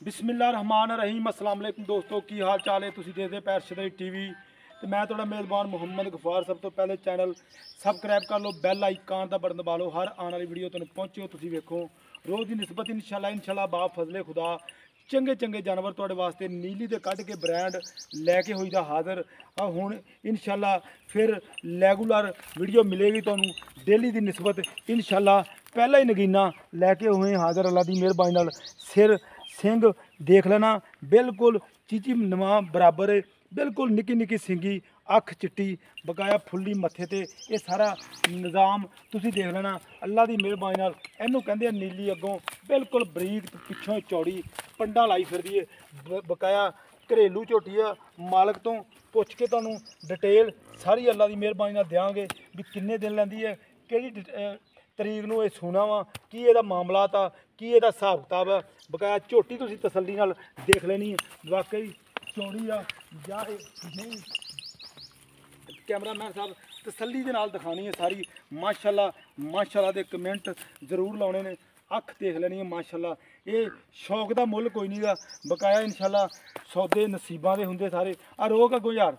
बिस्मिल्लाहिर्रहमानिर्रहीम अस्सलाम वालेकुम दोस्तों की हाल चाल है तुसीं देखदे पै अरशद टीवी तो मैं थोड़ा मेज़बान मुहम्मद गफार। सब तो पहले चैनल सबसक्राइब कर लो, बैल आइकान का बटन दबा लो, हर आने वाली वीडियो तुहानूं पहुँचे तुसीं वेखो। रोज़ की निस्बत इंशाल्लाह बा फजले खुदा चंगे चंगे जानवर तुहाडे वास्ते नीली दे कढ़ के ब्रांड लैके होई दा हाज़र हुण इंशाल्लाह फिर रेगूलर वीडियो मिलेगी तुहानूं डेली की निस्बत इंशाल्लाह। पहला ही नगीना लैके हुए हाज़र अल्लाह की मेहरबानी नाल। सिर सिंग देख लेना बिल्कुल चीची नवा बराबर है, बिल्कुल निक्की निक्की सिंगी, अख चिट्टी बकाया फुल्ली मत्थे ते ये सारा निज़ाम तुसीं देख लेना अल्लाह की मेहरबानी नाल। इहनूं कहंदे नीली अगों बिल्कुल बरीक पिछों चौड़ी पंडा लाई फिरदी है। बकाया घरेलू झोटी है, मालक तो पुछ के तुहानूं डिटेल सारी अल्लाह की मेहरबानी नाल देंगे भी किन्ने दिन लैंदी है, किहड़ी तरीक नूं सुना वा की इहदा मामला था, की इहदा हिसाब किताब है। बकाया झोटी तुसीं तसल्ली नाल देख लेनी है वाकई चौड़ी आ या नहीं। कैमरामैन साहब तसल्ली दे नाल दिखानी है सारी। माशाल्लाह दे कमेंट जरूर लाने ने, अख देख लेनी है माशाल्लाह। ये शौक का मुल कोई नहीं गा, बकाया इंशाल्लाह सौदे नसीबां दे हुंदे सारे। आ रोक अगों यार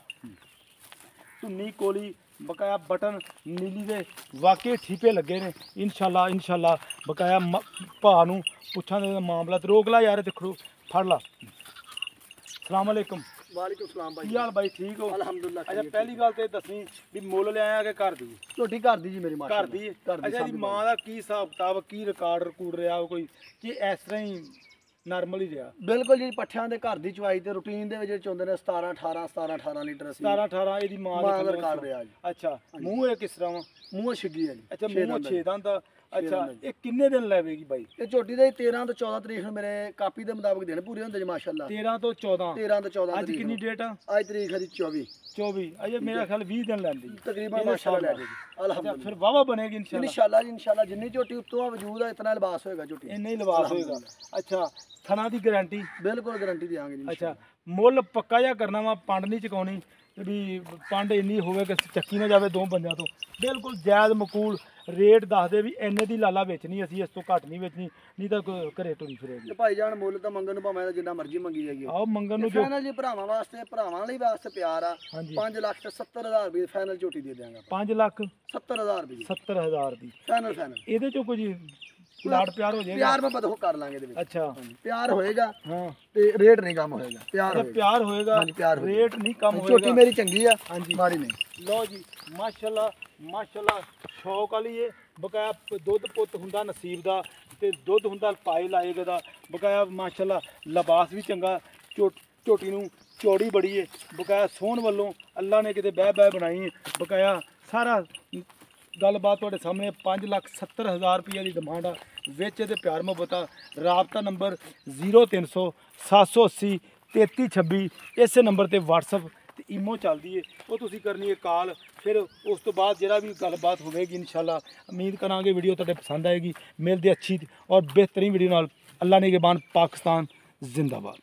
धुन्नी कोली बकाया बटन नीली दे वाकई ठीपे लगे ने इंशाल्लाह बकाया भा नूं पुछां दे मामला ते रोक ला यार, देखो फड़ ला। सलाम अलैकुम। वालेकुम सलाम भाई। की हाल भाई, ठीक हो? अल्हम्दुलिल्लाह। अच्छा पहली गल तो दसी भी मुल लिया कि घर दी? झोटी घर दी जी मेरी मां। घर दी। अच्छा जी मां का की हिसाब किताब, की रिकार्ड रकूड रहा कोई कि इस तरह ही नॉर्मल ही रहा? बिल्कुल जी पट्ठियां दे घर दी चवाई ते रूटीन दे विच चोंदे ने 17-18 लीटर ਅਸੀਂ 17-18 ਇਹਦੀ ਮਾਂ ਦਾ ਦੇ ਰਿਕਾਰਡ ਰਿਹਾ ਜੀ। ਅੱਛਾ ਮੂੰਹ ਇਹ ਕਿਸ ਤਰ੍ਹਾਂ ਵਾ? ਮੂੰਹ ਛਿੱਗੀ ਹੈ ਜੀ। ਅੱਛਾ ਮੂੰਹ 6 ਦੰਦ ਦਾ। ਅੱਛਾ ਇਹ ਕਿੰਨੇ ਦਿਨ ਲੈਵੇਗੀ ਬਾਈ? ਇਹ ਝੋਟੀ ਦੇ 13 ਤੋਂ 14 ਤਰੀਕ ਨੂੰ ਮੇਰੇ ਕਾਪੀ ਦੇ ਮੁਤਾਬਕ ਦਿਨ ਪੂਰੇ ਹੁੰਦੇ ਜੀ ਮਾਸ਼ਾਅੱਲਾ। 13 ਤੋਂ 14। 13 ਤੋਂ 14 ਅੱਜ ਕਿੰਨੀ ਡੇਟ ਆ? ਅੱਜ ਤਰੀਕ ਹੈ ਜੀ 24। ਅਜੇ ਮੇਰਾ ਖਿਆਲ 20 ਦਿਨ ਲੈਂਦੀ ਤਕਰੀਬਨ ਮਾਸ਼ਾਅੱਲਾ ਲੈ ਜੀ। ਅਲਹਮਦੁਲਿਲਾ ਫਿਰ ਵਾਵਾ ਬਣੇਗੀ इंशाल्लाह जिन्नी झोटी उत्तों वजूद है इतना लिबास होएगा झोटी ਇੰਨਾ ਹੀ ਲਿਬਾਸ ਹੋਏਗਾ। ਅੱਛਾ ਥਣਾ ਦੀ ਗਾਰੰਟੀ? बिल्कुल गारंटी देंगे जी। ਅੱਛਾ ਮੁੱਲ ਪੱਕਾ ਜਿਹਾ ਕਰਨਾ ਵਾ, ਪੰਡ ਨਹੀਂ ਚਕਾਉਣੀ ਵੀ ਪੰਡ ਇੰਨੀ ਹੋਵੇ ਕਿ ਚੱਕੀ ਨਾ ਜਾਵੇ ਦੋ ਬੰਦਿਆਂ ਤੋਂ। ਬਿਲਕੁਲ ਜਾਇਜ਼ ਮਕੂਲ ਰੇਟ ਦੱਸਦੇ ਵੀ ਇੰਨੇ ਦੀ ਲਾਲਾ ਵੇਚਣੀ, ਅਸੀਂ ਇਸ ਤੋਂ ਘੱਟ ਨਹੀਂ ਵੇਚਣੀ, ਨਹੀਂ ਤਾਂ ਘਰੇ ਤੁਰੀ ਫਿਰੇਗੀ। ਤੇ ਭਾਈ ਜਾਨ ਮੁੱਲ ਤਾਂ ਮੰਗਣ ਨੂੰ ਭਾਵੇਂ ਜਿੰਨਾ ਮਰਜ਼ੀ ਮੰਗੀ ਜਾਈਏ। ਆਓ ਮੰਗਣ ਨੂੰ ਜੋ ਫਾਈਨਲ ਜੀ ਭਰਾਵਾਂ ਵਾਸਤੇ, ਭਰਾਵਾਂ ਲਈ ਵਾਸਤੇ ਪਿਆਰ ਆ। 5,70,000 ਰੁਪਏ ਫਾਈਨਲ ਝੋਟੀ ਦੇ ਦਿਆਂਗਾ। 5,70,000 ਰੁਪਏ 70,000 ਦੀ ਫਾਈਨਲ ਇਹਦੇ ਚੋਂ ਕੁਝ ਲਾੜ ਪਿਆਰ ਹੋ ਜਾਏਗਾ? ਪਿਆਰ ਮੈਂ ਬਦੋ ਕਰ ਲਾਂਗੇ ਇਹਦੇ ਵਿੱਚ। ਅੱਛਾ ਪਿਆਰ ਹੋਏਗਾ ਹਾਂ ਤੇ ਰੇਟ ਨਹੀਂ ਕਮ ਹੋਏਗਾ। ਪਿਆਰ ਹੋਏਗਾ ਰੇਟ ਨਹੀਂ ਕਮ ਹੋਏਗਾ। ਝੋਟੀ ਮੇਰੀ ਚੰਗੀ ਆ, ਹਾਂਜੀ ਮਾੜੀ ਨਹੀਂ। ਲਓ ਜੀ ਮਾਸ਼ਾਅੱਲਾ ਸ਼ੌਕ ਵਾਲੀ ਏ। ਬਕਾਇਆ ਦੁੱਧ ਪੁੱਤ ਹੁੰਦਾ ਨਸੀਬ ਦਾ ਤੇ ਦੁੱਧ ਹੁੰਦਾ ਪਾਏ ਲਾਏਗਾ ਦਾ। ਬਕਾਇਆ ਮਾਸ਼ਾਅੱਲਾ ਲਿਬਾਸ ਵੀ ਚੰਗਾ, ਝੋਟੀ ਨੂੰ ਚੌੜੀ ਬੜੀ ਏ। ਬਕਾਇਆ ਸੋਹਣ ਵੱਲੋਂ ਅੱਲਾ ਨੇ ਕਿਤੇ ਬਹਿ ਬਣਾਈ। ਬਕਾਇਆ ਸਾਰਾ ਗੱਲਬਾਤ ਤੁਹਾਡੇ ਸਾਹਮਣੇ। 5,70,000 ਰੁਪਏ ਦੀ ਡਿਮਾਂਡ ਆ ਵਿੱਚ ਇਹਦੇ ਪਿਆਰ ਮੁਹੱਬਤ ਆ। ਰਾਬਤਾ ਨੰਬਰ 0300 780 3326 ਇਸੇ ਨੰਬਰ ਤੇ WhatsApp ਤੇ ਈਮੋ ਚੱਲਦੀ ਏ, ਉਹ ਤੁਸੀਂ ਕਰਨੀ ਹੈ ਕਾਲ। ਫਿਰ ਉਸ ਤੋਂ ਬਾਅਦ ਜਿਹੜਾ ਵੀ ਗੱਲਬਾਤ ਹੋਵੇਗੀ ਇੰਸ਼ਾਅੱਲਾ ਉਮੀਦ ਕਰਾਂਗੇ ਵੀਡੀਓ ਤੁਹਾਡੇ ਪਸੰਦ ਆਏਗੀ। ਮਿਲਦੇ ਅੱਛੀ ਔਰ ਬਿਹਤਰੀਨ ਵੀਡੀਓ ਨਾਲ। ਅੱਲਾ ਨਿਗਹਿਬਾਨ, ਪਾਕਿਸਤਾਨ ਜ਼ਿੰਦਾਬਾਦ।